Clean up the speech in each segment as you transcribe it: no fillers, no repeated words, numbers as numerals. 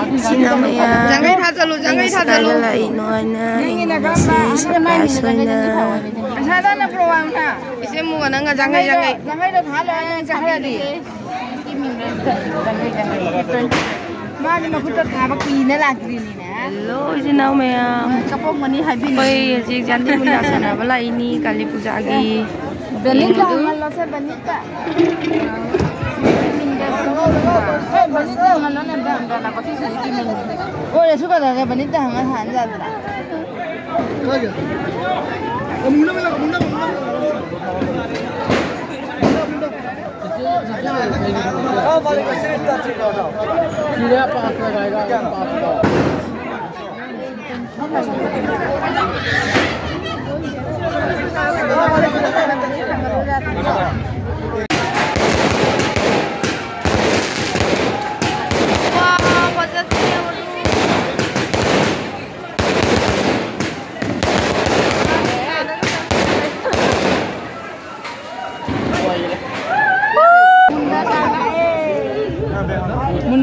Sino maya jangai thajalu lai noina ingasi sapasona sada na program na ise mu nanga jangai da thala jangai di mani makuta thaba kina lakri ni na hello sino maya kapok mani habi koi ji jandi muna sana bala ini kali puja gi benita hallo se benita oh ya suka dah benita hangat hangat lah.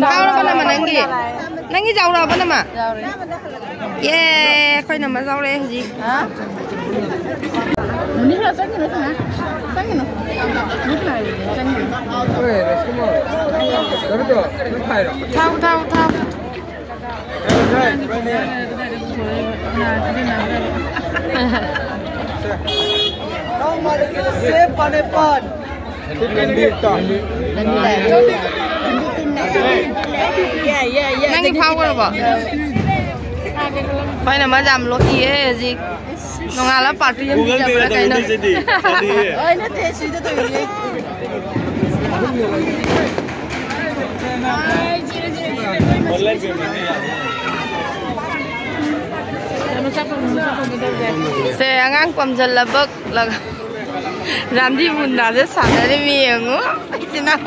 Kau apa nama Nanggi? Nanggi jauh apa nama? Yeah, kau nama jauh leh ji. Ini siapa ni nak? Sangi no? Bukan, sangi. Oh, rescue. Tapi tu, lepas tu. Tahu. Kau malah kita save panepan. Nangi phao rồi bỏ. Phải là mà giảm lỗi gì ấy gì. Nó ngà là bạt riêng đi là cái nó. Ơi nó thế suy cho tôi đi. Xe ngang quầm dần là bậc là làm đi bùn đá rất sẵn ở đây miệng á. Thế nào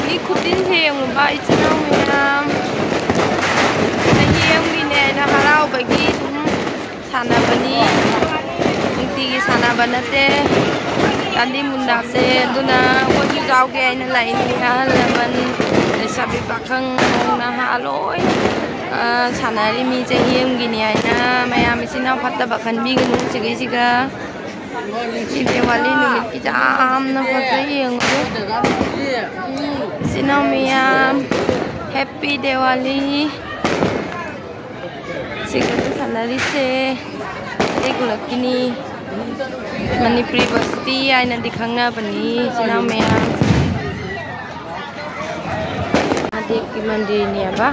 đi khúc tin thiền vậy chứ đâu mình thấy em đi nè là hà lao bởi vì chúng sản là vấn đi những tí sản là vấn đề anh đi muốn đạp xe tôi là có chú giáo kia nên lại là mình để sắp bị bạc khăn là hạ lỗi sản đi mi chơi em gini na maya mi sina fatta bakan bi gnu siga ini wali numit ki jam na fatta yang sina maya happy Diwali siga tu sanari se ekula kini mani privasti ai nanti khangna bani sina maya adik ki mandir ni apa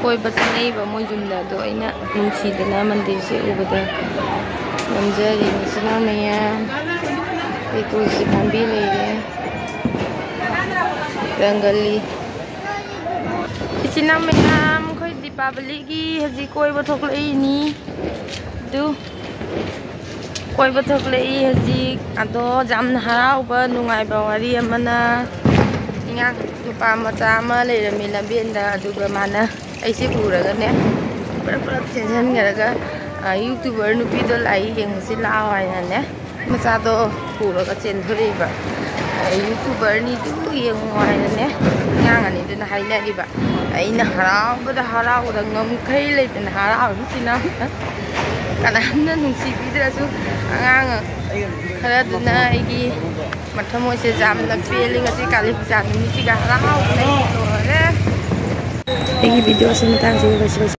कोई बस नहीं बा मोई जुमदा दो इना मुंशी दना मंदिर से उबदा मंजरी निसना मैया एक तुलसी पंबी ले रे रंगली इसिना मैया कोई दीपावली की हजी कोई बथोक ले नी दु कोई बथोक ले हजी आदो जाम हराव बा नुंगाई बा वारी अमना इंगा नुपा मचा मा ले रमी लंबेंदा अदुगा माना ऐसे पूरा ने पूरा टेंशन करगा यूट्यूबर नुपी तो लाई यंग से लाओ आया ने मचा तो पूरा का चेन थोरीबा यूट्यूबर नि तू यंग आया ने यांग अनि तो हाइना दिबा आइना हराव दा ngam khai le ten haraw sina kanana nungsi bidrasu angang khara duna igi mathamo se jam na peling ase kali puja ni siga haraw nei to re igi video se matang se